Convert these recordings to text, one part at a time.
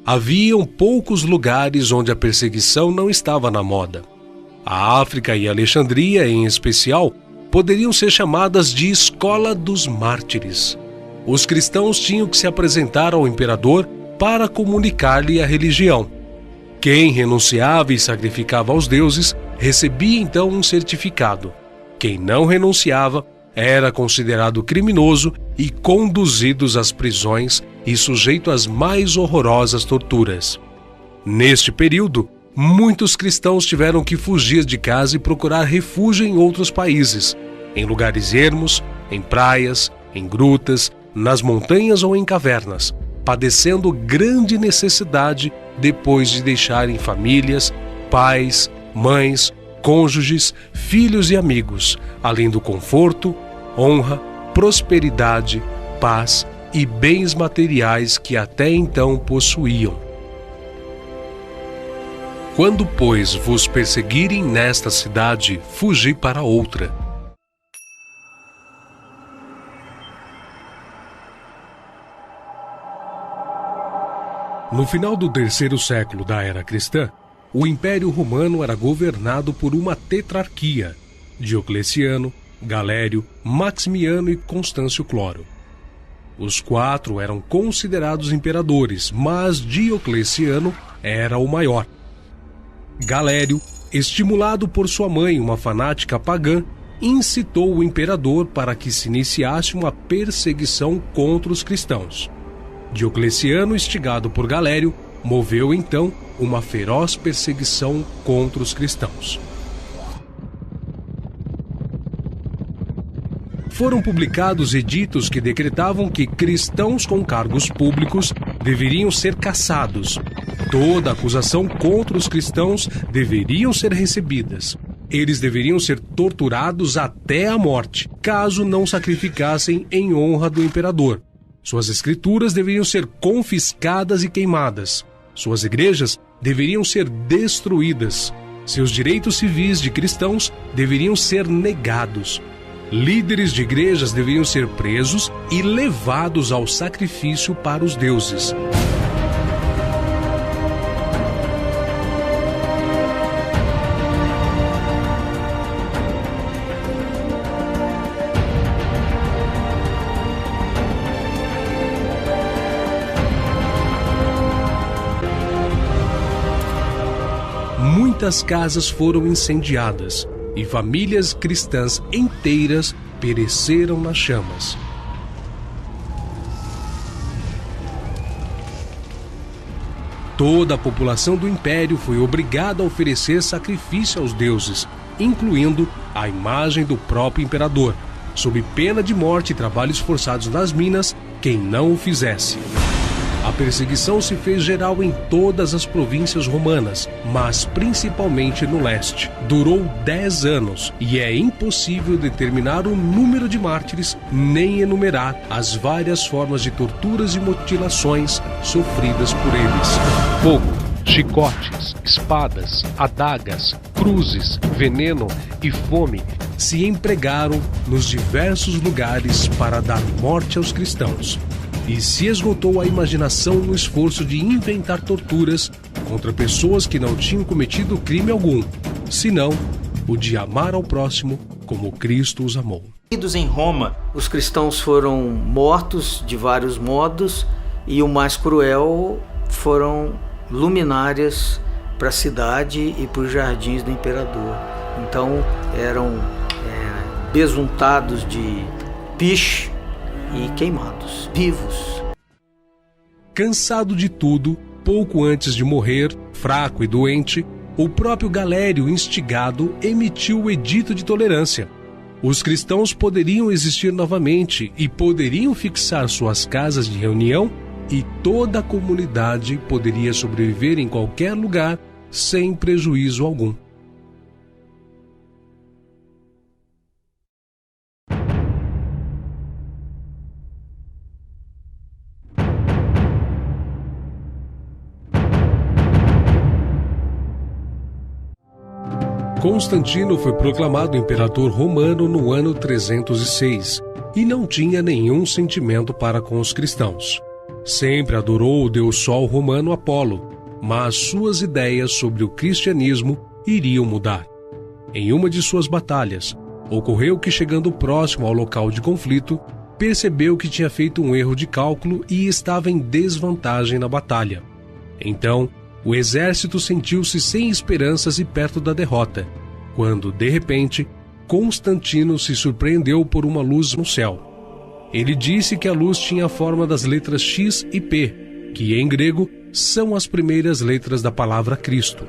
Haviam poucos lugares onde a perseguição não estava na moda. A África e Alexandria, em especial, poderiam ser chamadas de Escola dos Mártires. Os cristãos tinham que se apresentar ao imperador para comunicar-lhe a religião. Quem renunciava e sacrificava aos deuses recebia então um certificado. Quem não renunciava era considerado criminoso e conduzido às prisões e sujeito às mais horrorosas torturas. Neste período, muitos cristãos tiveram que fugir de casa e procurar refúgio em outros países, em lugares ermos, em praias, em grutas, nas montanhas ou em cavernas, padecendo grande necessidade depois de deixarem famílias, pais, mães, cônjuges, filhos e amigos, além do conforto, honra, prosperidade, paz e bens materiais que até então possuíam. Quando, pois, vos perseguirem nesta cidade, fugi para outra. No final do 3º século da era cristã, o Império Romano era governado por uma tetrarquia: Diocleciano, Galério, Maximiano e Constâncio Cloro. Os 4 eram considerados imperadores, mas Diocleciano era o maior. Galério, estimulado por sua mãe, uma fanática pagã, incitou o imperador para que se iniciasse uma perseguição contra os cristãos. Diocleciano, instigado por Galério, moveu então uma feroz perseguição contra os cristãos. Foram publicados editos que decretavam que cristãos com cargos públicos deveriam ser caçados. Toda acusação contra os cristãos deveriam ser recebidas. Eles deveriam ser torturados até a morte, caso não sacrificassem em honra do imperador. Suas escrituras deveriam ser confiscadas e queimadas. Suas igrejas deveriam ser destruídas. Seus direitos civis de cristãos deveriam ser negados. Líderes de igrejas deveriam ser presos e levados ao sacrifício para os deuses. Muitas casas foram incendiadas e famílias cristãs inteiras pereceram nas chamas. Toda a população do império foi obrigada a oferecer sacrifício aos deuses, incluindo a imagem do próprio imperador, sob pena de morte e trabalhos forçados nas minas, quem não o fizesse. A perseguição se fez geral em todas as províncias romanas, mas principalmente no leste. Durou 10 anos e é impossível determinar o número de mártires nem enumerar as várias formas de torturas e mutilações sofridas por eles. Fogo, chicotes, espadas, adagas, cruzes, veneno e fome se empregaram nos diversos lugares para dar morte aos cristãos. E se esgotou a imaginação no esforço de inventar torturas contra pessoas que não tinham cometido crime algum, senão o de amar ao próximo como Cristo os amou. Em Roma, os cristãos foram mortos de vários modos e o mais cruel foram luminárias para a cidade e para os jardins do imperador. Então eram besuntados de piche e queimados, vivos. Cansado de tudo, pouco antes de morrer, fraco e doente, o próprio Galério, instigado, emitiu o edito de tolerância. Os cristãos poderiam existir novamente e poderiam fixar suas casas de reunião e toda a comunidade poderia sobreviver em qualquer lugar sem prejuízo algum. Constantino foi proclamado imperador romano no ano 306 e não tinha nenhum sentimento para com os cristãos. Sempre adorou o deus Sol romano Apolo, mas suas ideias sobre o cristianismo iriam mudar. Em uma de suas batalhas, ocorreu que, chegando próximo ao local de conflito, percebeu que tinha feito um erro de cálculo e estava em desvantagem na batalha. Então, o exército sentiu-se sem esperanças e perto da derrota, quando, de repente, Constantino se surpreendeu por uma luz no céu. Ele disse que a luz tinha a forma das letras X e P, que em grego são as primeiras letras da palavra Cristo.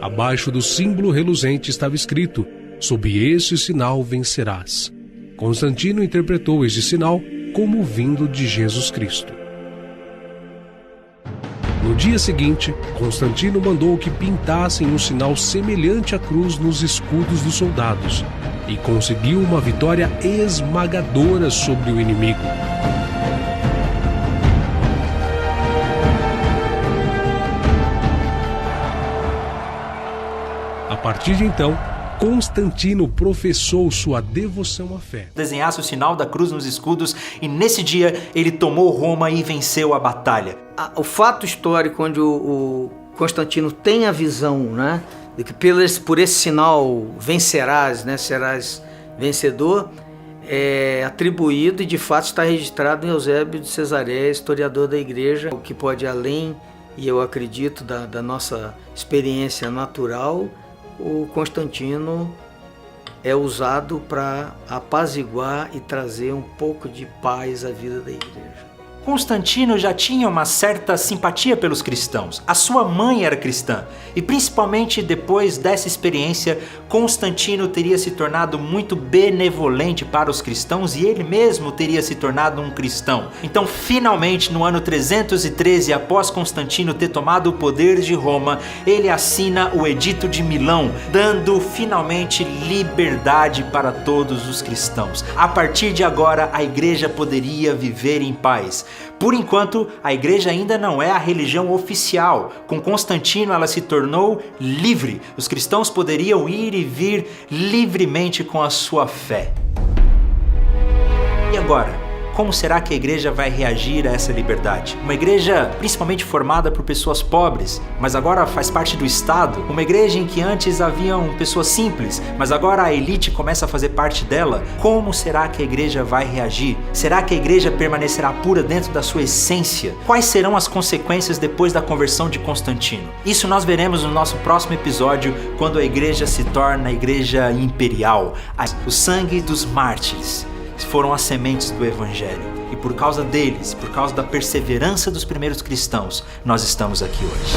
Abaixo do símbolo reluzente estava escrito: sob este sinal vencerás. Constantino interpretou este sinal como vindo de Jesus Cristo. No dia seguinte, Constantino mandou que pintassem um sinal semelhante à cruz nos escudos dos soldados e conseguiu uma vitória esmagadora sobre o inimigo. A partir de então, Constantino professou sua devoção à fé. Desenhasse o sinal da cruz nos escudos e nesse dia ele tomou Roma e venceu a batalha. O fato histórico onde o Constantino tem a visão, né, de que por esse sinal vencerás, né, serás vencedor, é atribuído e de fato está registrado em Eusébio de Cesareia, historiador da igreja, o que pode ir além, e eu acredito, da nossa experiência natural. O Constantino é usado para apaziguar e trazer um pouco de paz à vida da igreja. Constantino já tinha uma certa simpatia pelos cristãos. A sua mãe era cristã e principalmente depois dessa experiência, Constantino teria se tornado muito benevolente para os cristãos e ele mesmo teria se tornado um cristão. Então, finalmente, no ano 313, após Constantino ter tomado o poder de Roma, ele assina o Edito de Milão, dando finalmente liberdade para todos os cristãos. A partir de agora, a igreja poderia viver em paz. Por enquanto, a igreja ainda não é a religião oficial. Com Constantino, ela se tornou livre. Os cristãos poderiam ir e vir livremente com a sua fé. E agora? Como será que a igreja vai reagir a essa liberdade? Uma igreja principalmente formada por pessoas pobres, mas agora faz parte do Estado. Uma igreja em que antes haviam pessoas simples, mas agora a elite começa a fazer parte dela. Como será que a igreja vai reagir? Será que a igreja permanecerá pura dentro da sua essência? Quais serão as consequências depois da conversão de Constantino? Isso nós veremos no nosso próximo episódio, quando a igreja se torna a igreja imperial. O sangue dos mártires foram as sementes do Evangelho. E por causa deles, por causa da perseverança dos primeiros cristãos, nós estamos aqui hoje.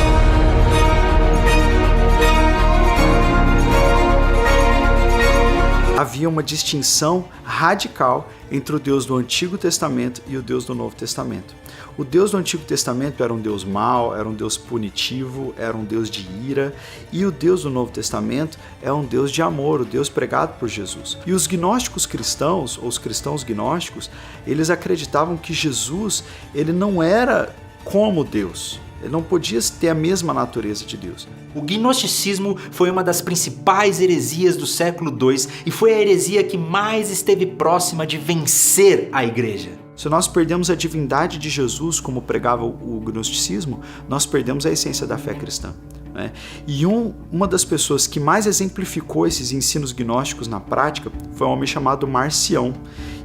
Havia uma distinção radical entre o Deus do Antigo Testamento e o Deus do Novo Testamento. O Deus do Antigo Testamento era um Deus mau, era um Deus punitivo, era um Deus de ira, e o Deus do Novo Testamento é um Deus de amor, o Deus pregado por Jesus. E os gnósticos cristãos, ou os cristãos gnósticos, eles acreditavam que Jesus, ele não era como Deus. Ele não podia ter a mesma natureza de Deus. O gnosticismo foi uma das principais heresias do século II e foi a heresia que mais esteve próxima de vencer a igreja. Se nós perdemos a divindade de Jesus, como pregava o gnosticismo, nós perdemos a essência da fé cristã. Né? E uma das pessoas que mais exemplificou esses ensinos gnósticos na prática foi um homem chamado Marcião.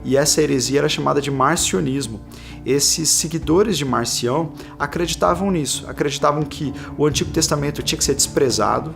E essa heresia era chamada de marcionismo. Esses seguidores de Marcião acreditavam nisso, acreditavam que o Antigo Testamento tinha que ser desprezado,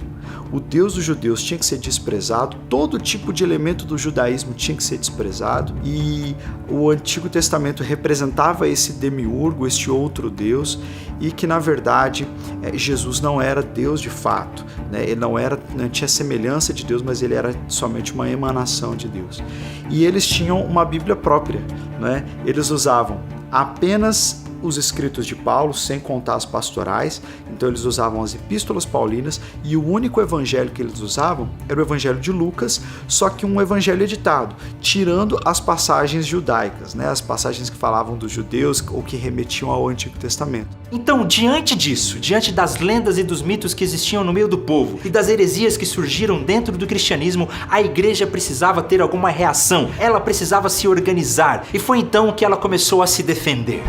o Deus dos judeus tinha que ser desprezado, todo tipo de elemento do judaísmo tinha que ser desprezado, e o Antigo Testamento representava esse demiurgo, esse outro Deus, e que na verdade Jesus não era Deus de fato, né? Ele não tinha semelhança de Deus, mas ele era somente uma emanação de Deus. E eles tinham uma Bíblia própria, né? Eles usavam apenas os escritos de Paulo, sem contar as pastorais, então eles usavam as epístolas paulinas, e o único evangelho que eles usavam era o evangelho de Lucas, só que um evangelho editado, tirando as passagens judaicas, né, as passagens que falavam dos judeus ou que remetiam ao Antigo Testamento. Então, diante disso, diante das lendas e dos mitos que existiam no meio do povo e das heresias que surgiram dentro do cristianismo, a igreja precisava ter alguma reação, ela precisava se organizar, e foi então que ela começou a se defender.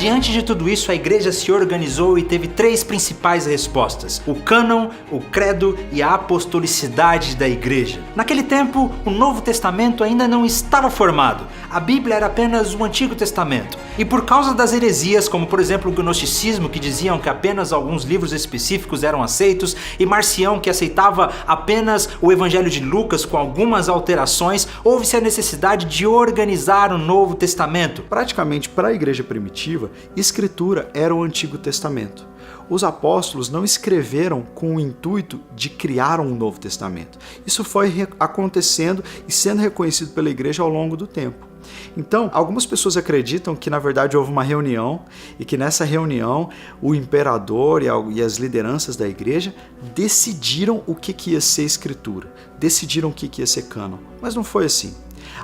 Diante de tudo isso, a igreja se organizou e teve 3 principais respostas: o cânon, o credo e a apostolicidade da igreja. Naquele tempo, o Novo Testamento ainda não estava formado. A Bíblia era apenas o Antigo Testamento. E por causa das heresias, como por exemplo o gnosticismo, que diziam que apenas alguns livros específicos eram aceitos, e Marcião, que aceitava apenas o Evangelho de Lucas com algumas alterações, houve-se a necessidade de organizar o Novo Testamento. Praticamente para a igreja primitiva, Escritura era o Antigo Testamento. Os apóstolos não escreveram com o intuito de criar um Novo Testamento. Isso foi acontecendo e sendo reconhecido pela igreja ao longo do tempo. Então, algumas pessoas acreditam que na verdade houve uma reunião e que nessa reunião o imperador e as lideranças da igreja decidiram o que ia ser Escritura, decidiram o que ia ser cânon. Mas não foi assim.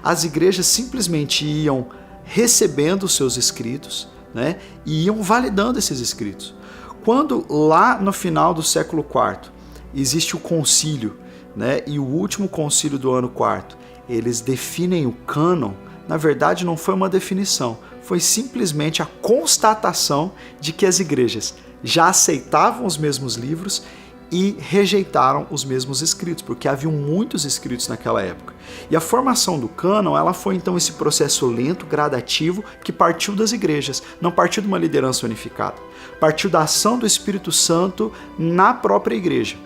As igrejas simplesmente iam recebendo os seus escritos, né, e iam validando esses escritos. Quando lá no final do século IV existe o concílio, né, e o último concílio do ano IV, eles definem o cânon, na verdade não foi uma definição, foi simplesmente a constatação de que as igrejas já aceitavam os mesmos livros e rejeitaram os mesmos escritos, porque haviam muitos escritos naquela época. E a formação do cânon, ela foi então esse processo lento, gradativo, que partiu das igrejas, não partiu de uma liderança unificada. Partiu da ação do Espírito Santo na própria igreja.